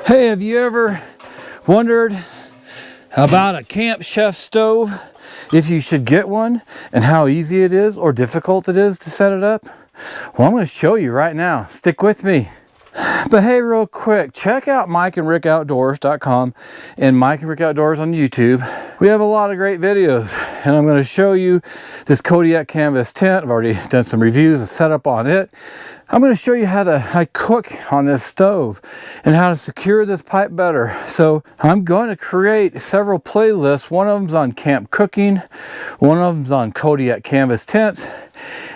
Hey, have you ever wondered about a Camp Chef stove? If you should get one and how easy it is or difficult it is to set it up? Well, I'm going to show you right now. Stick with me. But hey, real quick, check out MikenRickOutDoors.com and MikenRickOutdoors on YouTube. We have a lot of great videos, and I'm going to show you this Kodiak canvas tent. I've already done some reviews and setup on it. I'm going to show you how to cook on this stove and how to secure this pipe better. So I'm going to create several playlists. One of them's on camp cooking, one of them's on Kodiak canvas tents,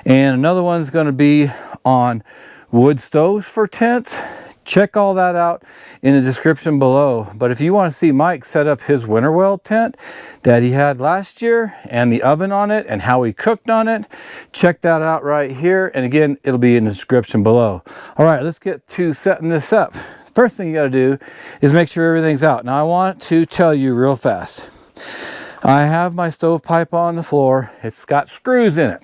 and another one's going to be on wood stoves for tents. Check all that out in the description below. But if you want to see Mike set up his winter weld tent that he had last year and the oven on it and how he cooked on it, check that out right here. And again, it'll be in the description below. All right, let's get to setting this up. First thing you got to do is make sure everything's out. Now I want to tell you real fast. I have my stovepipe on the floor. It's got screws in it.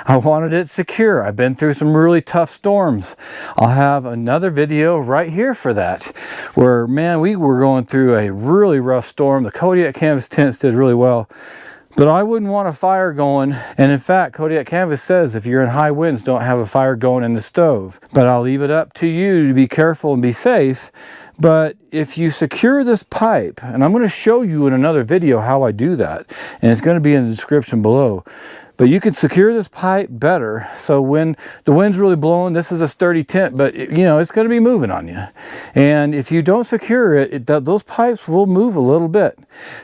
I wanted it secure. I've been through some really tough storms. I'll have another video right here for that, where, man, we were going through a really rough storm. The Kodiak canvas tents did really well, but I wouldn't want a fire going. And in fact, Kodiak canvas says if you're in high winds, don't have a fire going in the stove. But I'll leave it up to you to be careful and be safe. But if you secure this pipe, and I'm going to show you in another video how I do that, and it's going to be in the description below, but you can secure this pipe better. So when the wind's really blowing, this is a sturdy tent, but it's going to be moving on you. And if you don't secure it, those pipes will move a little bit.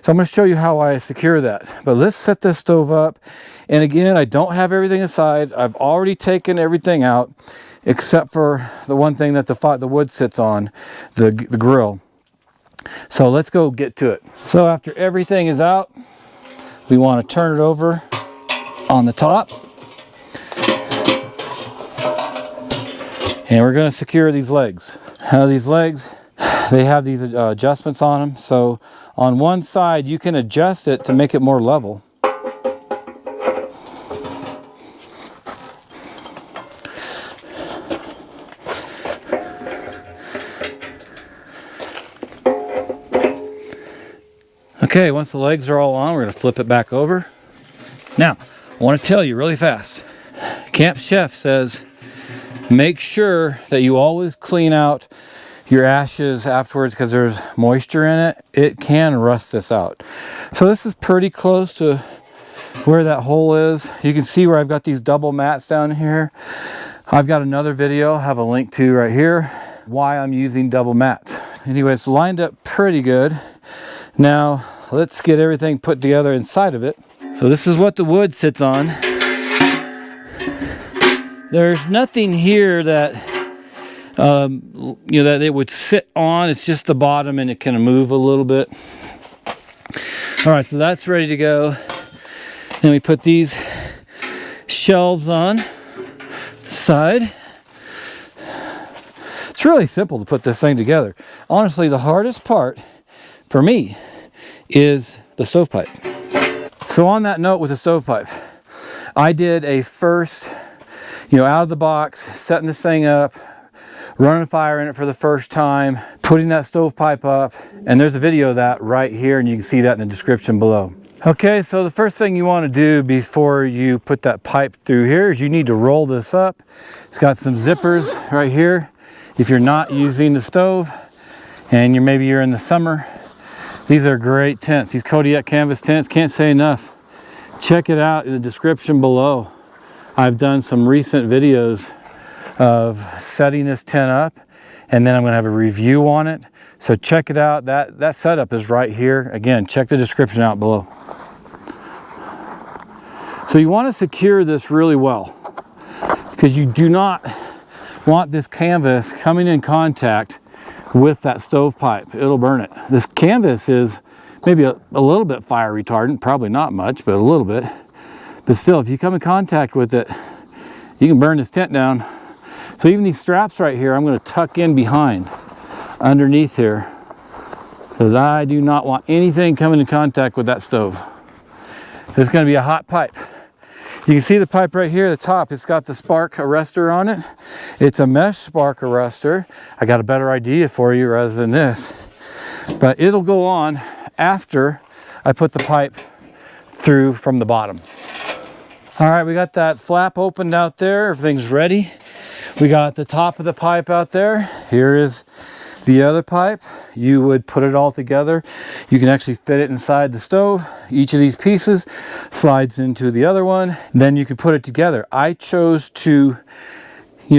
So I'm going to show you how I secure that. But let's set this stove up. And again, I don't have everything inside. I've already taken everything out, except for the one thing that the wood sits on, the grill. So let's go get to it. So after everything is out, we want to turn it over on the top. And we're going to secure these legs. Now these legs, they have these adjustments on them. So on one side, you can adjust it to make it more level. Okay, once the legs are all on, we're going to flip it back over. Now, I want to tell you really fast. Camp Chef says make sure that you always clean out your ashes afterwards because there's moisture in it. It can rust this out. So this is pretty close to where that hole is. You can see where I've got these double mats down here. I've got another video I'll have a link to right here why I'm using double mats. Anyway, it's lined up pretty good. Now, let's get everything put together inside of it. So this is what the wood sits on. There's nothing here that, that it would sit on. It's just the bottom and it can move a little bit. All right, so that's ready to go. Then we put these shelves on the side. It's really simple to put this thing together. Honestly, the hardest part for me is the stovepipe. So on that note with the stovepipe, I did a first, out of the box, setting this thing up, running fire in it for the first time, putting that stovepipe up, and there's a video of that right here, and you can see that in the description below. Okay, so the first thing you want to do before you put that pipe through here is you need to roll this up. It's got some zippers right here. If you're not using the stove, and maybe you're in the summer, these are great tents. These Kodiak canvas tents, can't say enough. Check it out in the description below. I've done some recent videos of setting this tent up, and then I'm going to have a review on it. So check it out. That setup is right here. Again, check the description out below. So you want to secure this really well, because you do not want this canvas coming in contact with that stovepipe. It'll burn it. This canvas is maybe a little bit fire retardant, probably not much, but a little bit. But still, if you come in contact with it, you can burn this tent down. So even these straps right here, I'm going to tuck in behind, underneath here, because I do not want anything coming in contact with that stove. It's going to be a hot pipe. You can see the pipe right here at the top. It's got the spark arrestor on it. It's a mesh spark arrestor. I got a better idea for you rather than this. But it'll go on after I put the pipe through from the bottom. All right, we got that flap opened out there. Everything's ready. We got the top of the pipe out there. Here is the other pipe. You would put it all together. You can actually fit it inside the stove. Each of these pieces slides into the other one. Then you can put it together. I chose to,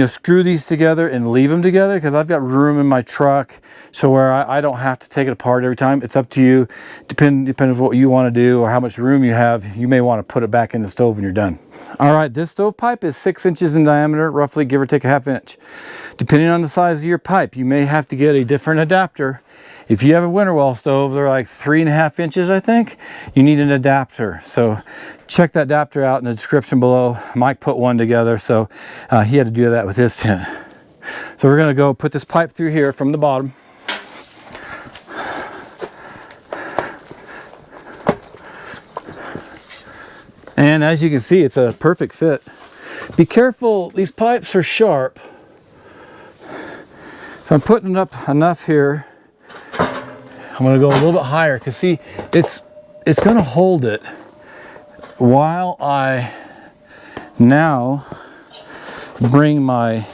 screw these together and leave them together because I've got room in my truck, so where I don't have to take it apart every time. It's up to you. Depending on what you want to do or how much room you have, you may want to put it back in the stove when you're done. All right, this stovepipe is 6 inches in diameter, roughly give or take a ½ inch. Depending on the size of your pipe, you may have to get a different adapter. If you have a winter well stove, they're like 3.5 inches, I think. You need an adapter. So check that adapter out in the description below. Mike put one together, so he had to do that with his tent. So we're gonna go put this pipe through here from the bottom. And as you can see, it's a perfect fit. Be careful, these pipes are sharp. So I'm putting up enough here. I'm gonna go a little bit higher because see, it's gonna hold it while I now bring my,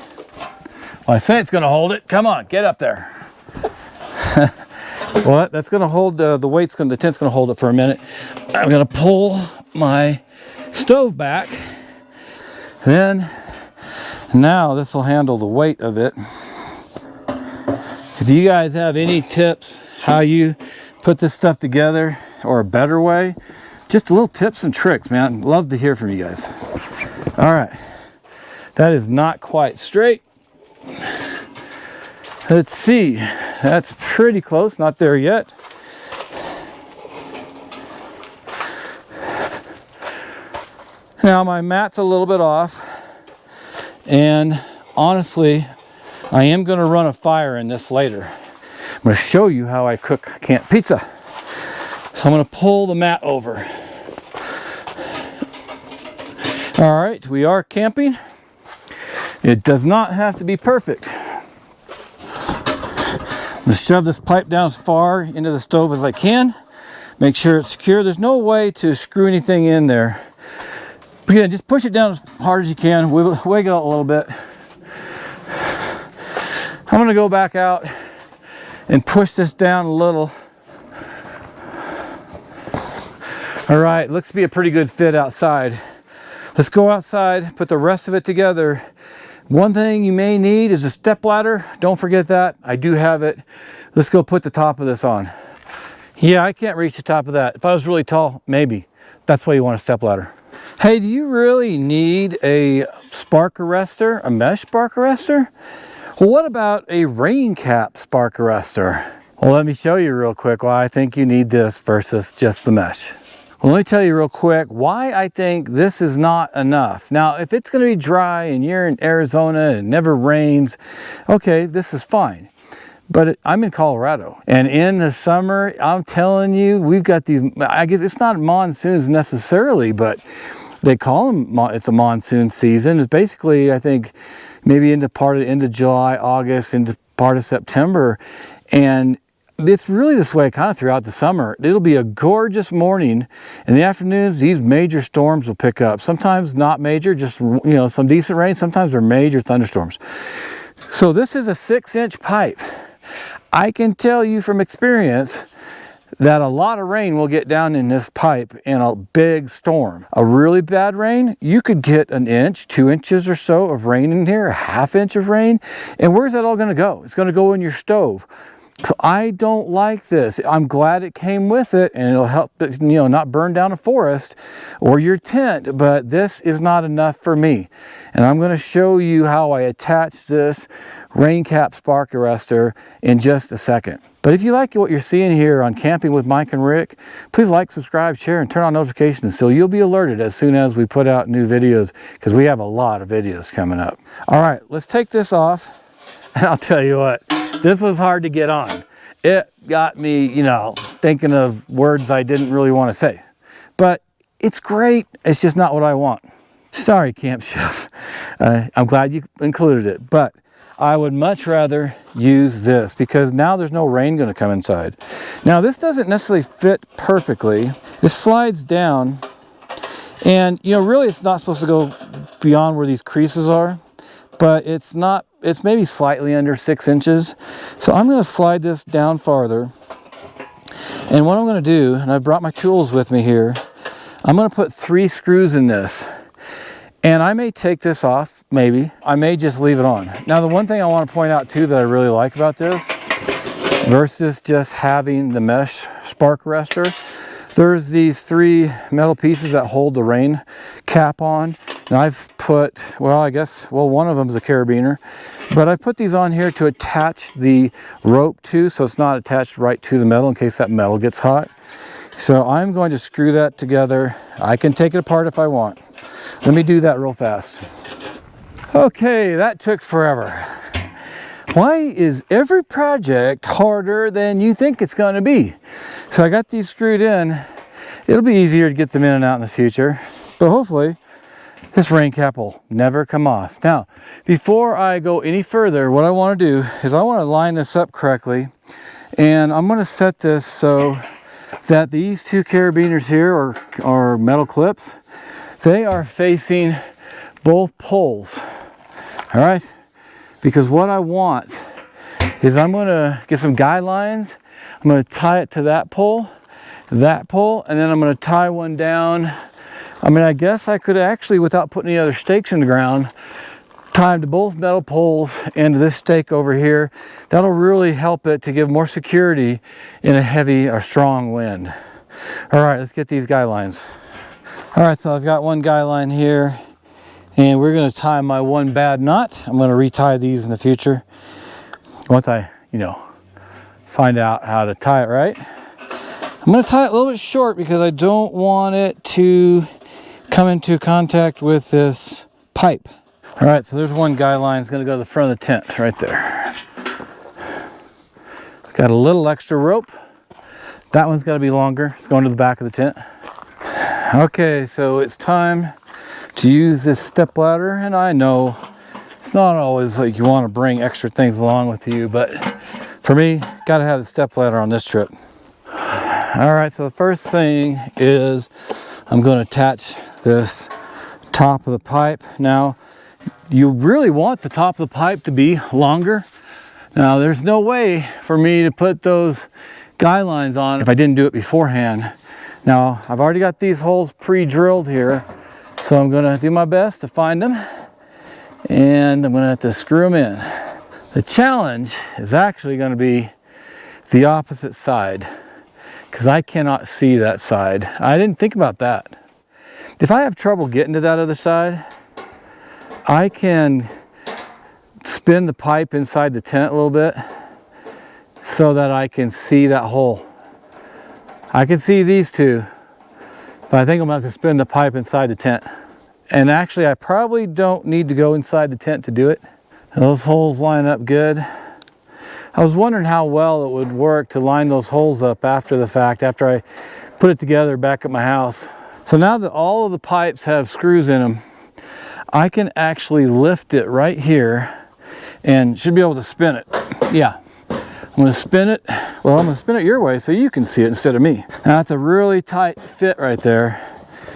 well, I say it's gonna hold it. Come on, get up there. Well, that's gonna hold, the tent's gonna hold it for a minute. I'm gonna pull my stove back. Then, now this will handle the weight of it. If you guys have any tips how you put this stuff together or a better way, just a little tips and tricks, man. Love to hear from you guys. All right, that is not quite straight. Let's see, that's pretty close, not there yet. Now my mat's a little bit off, and honestly, I am going to run a fire in this later. I'm going to show you how I cook camp pizza. So I'm going to pull the mat over. All right, we are camping. It does not have to be perfect. I'm going to shove this pipe down as far into the stove as I can. Make sure it's secure. There's no way to screw anything in there. But again, just push it down as hard as you can. Wiggle it a little bit. I'm going to go back out and push this down a little. All right, looks to be a pretty good fit outside. Let's go outside, put the rest of it together. One thing you may need is a step ladder. Don't forget that. I do have it. Let's go put the top of this on. Yeah, I can't reach the top of that. If I was really tall, maybe. That's why you want a step ladder. Hey, do you really need a spark arrestor, a mesh spark arrestor? Well, what about a rain cap spark arrestor? Well, let me show you real quick why I think you need this versus just the mesh. Well, let me tell you real quick why I think this is not enough. Now, if it's going to be dry and you're in Arizona and it never rains, okay, this is fine. But I'm in Colorado, and in the summer, I'm telling you, we've got these, I guess it's not monsoons necessarily, but they call them, it's a monsoon season. It's basically, I think, maybe into July, August, into part of September. And it's really this way kind of throughout the summer. It'll be a gorgeous morning. In the afternoons, these major storms will pick up. Sometimes not major, just, some decent rain. Sometimes they're major thunderstorms. So this is a 6-inch pipe. I can tell you from experience that a lot of rain will get down in this pipe in a big storm. A really bad rain, you could get 1 inch, 2 inches or so of rain in here, a ½ inch of rain. And where's that all gonna go? It's gonna go in your stove. So I don't like this. I'm glad it came with it and it'll help, not burn down a forest or your tent, but this is not enough for me. And I'm going to show you how I attach this rain cap spark arrestor in just a second. But if you like what you're seeing here on Camping with Mike and Rick, please like, subscribe, share, and turn on notifications so you'll be alerted as soon as we put out new videos, because we have a lot of videos coming up. All right, let's take this off. And I'll tell you what, this was hard to get on. It got me, thinking of words I didn't really want to say. But it's great. It's just not what I want. Sorry, Camp Chef. I'm glad you included it, but I would much rather use this because now there's no rain going to come inside. Now this doesn't necessarily fit perfectly. This slides down, and you know, really it's not supposed to go beyond where these creases are, but it's not, it's maybe slightly under 6 inches. So I'm going to slide this down farther. And what I'm going to do, and I brought my tools with me here, I'm going to put 3 screws in this. And I may take this off, maybe. I may just leave it on. Now the one thing I want to point out too that I really like about this, versus just having the mesh spark arrestor, there's these 3 metal pieces that hold the rain cap on. And I've put, well, I guess, well, one of them is a carabiner, but I put these on here to attach the rope to, so it's not attached right to the metal in case that metal gets hot. So I'm going to screw that together. I can take it apart if I want. Let me do that real fast. Okay, that took forever. Why is every project harder than you think it's going to be? So I got these screwed in. It'll be easier to get them in and out in the future, but hopefully this rain cap will never come off. Now, before I go any further, what I want to do is I want to line this up correctly, and I'm going to set this so that these 2 carabiners here, or metal clips, they are facing both poles. All right, because what I want is I'm going to get some guide lines. I'm going to tie it to that pole, and then I'm going to tie one down. I mean, I guess I could actually, without putting any other stakes in the ground, tie them to both metal poles and to this stake over here. That'll really help it to give more security in a heavy or strong wind. All right, let's get these guide lines. All right, so I've got one guide line here, and we're going to tie my one bad knot. I'm going to retie these in the future once I, you know, find out how to tie it right. I'm going to tie it a little bit short because I don't want it to come into contact with this pipe. All right, so there's one guide line. It's going to go to the front of the tent right there. It's got a little extra rope. That one's got to be longer. It's going to the back of the tent. Okay, so it's time to use this step ladder, and I know it's not always like you want to bring extra things along with you, but for me, got to have the step ladder on this trip. All right, so the first thing is I'm going to attach this top of the pipe. Now, you really want the top of the pipe to be longer. Now, there's no way for me to put those guide lines on if I didn't do it beforehand. Now, I've already got these holes pre-drilled here, so I'm going to do my best to find them, and I'm going to have to screw them in. The challenge is actually going to be the opposite side, because I cannot see that side. I didn't think about that. If I have trouble getting to that other side, I can spin the pipe inside the tent a little bit so that I can see that hole. I can see these two, but I think I'm going to have to spin the pipe inside the tent. And actually, I probably don't need to go inside the tent to do it. Those holes line up good. I was wondering how well it would work to line those holes up after the fact, after I put it together back at my house. So now that all of the pipes have screws in them, I can actually lift it right here and should be able to spin it. Yeah, I'm going to spin it. Well, I'm going to spin it your way so you can see it instead of me. Now that's a really tight fit right there.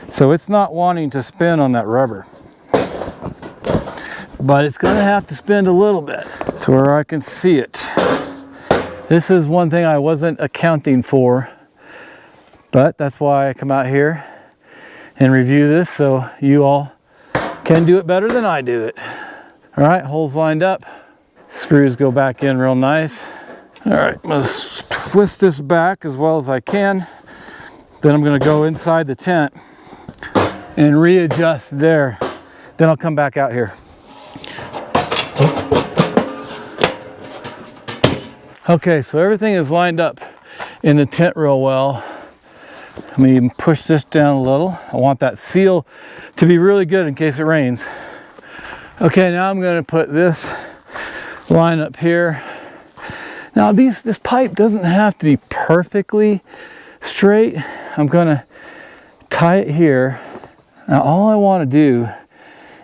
So it's not wanting to spin on that rubber. But it's going to have to spin a little bit to where I can see it. This is one thing I wasn't accounting for, but that's why I come out here and review this so you all can do it better than I do it. All right, holes lined up. Screws go back in real nice. All right, I'm going to twist this back as well as I can. Then I'm going to go inside the tent and readjust there. Then I'll come back out here. Okay, so everything is lined up in the tent real well. Let me even push this down a little. I want that seal to be really good in case it rains. Okay, now I'm going to put this line up here. Now this pipe doesn't have to be perfectly straight. I'm going to tie it here. Now all I want to do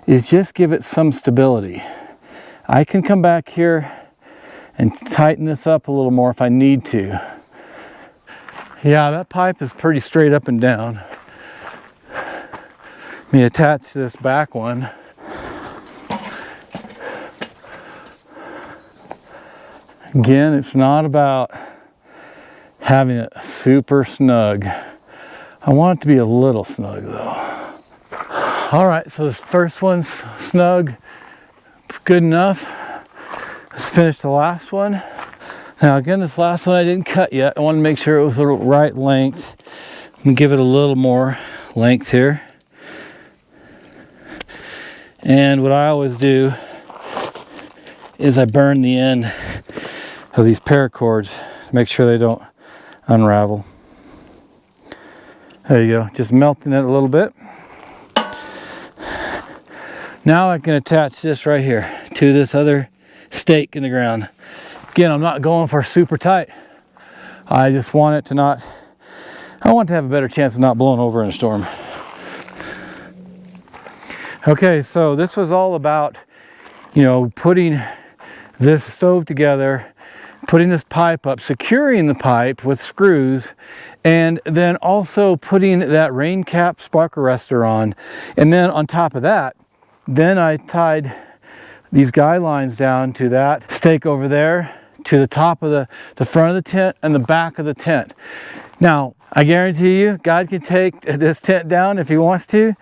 is just give it some stability. I can come back here and tighten this up a little more if I need to. Yeah, that pipe is pretty straight up and down. Let me attach this back one. Again, it's not about having it super snug. I want it to be a little snug though. All right, so this first one's snug, good enough. Let's finish the last one. Now again, this last one I didn't cut yet. I want to make sure it was the right length. I'm gonna give it a little more length here. And what I always do is I burn the end of these paracords to make sure they don't unravel. There you go, just melting it a little bit. Now I can attach this right here to this other stake in the ground. Again, I'm not going for super tight. I just want it to not, I want it to have a better chance of not blowing over in a storm. Okay, so this was all about, you know, putting this stove together, putting this pipe up, securing the pipe with screws, and then also putting that rain cap spark arrestor on. And then on top of that, then I tied these guy lines down to that stake over there, to the top of the front of the tent and the back of the tent. Now, I guarantee you, God can take this tent down if he wants to,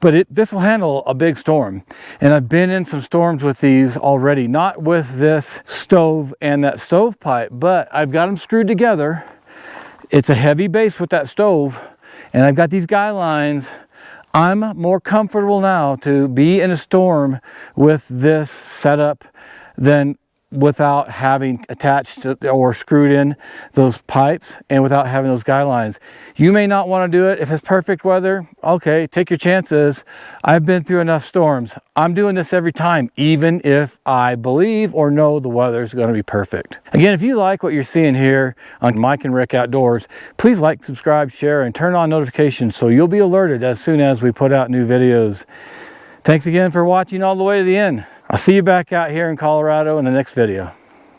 but this will handle a big storm. And I've been in some storms with these already, not with this stove and that stove pipe, but I've got them screwed together. It's a heavy base with that stove, and I've got these guy lines. I'm more comfortable now to be in a storm with this setup than without having attached or screwed in those pipes and without having those guy lines. You may not want to do it if it's perfect weather. Okay, take your chances. I've been through enough storms. I'm doing this every time, even if I believe or know the weather is going to be perfect. Again, if you like what you're seeing here on Mike and Rick Outdoors, please like, subscribe, share, and turn on notifications so you'll be alerted as soon as we put out new videos. Thanks again for watching all the way to the end. I'll see you back out here in Colorado in the next video.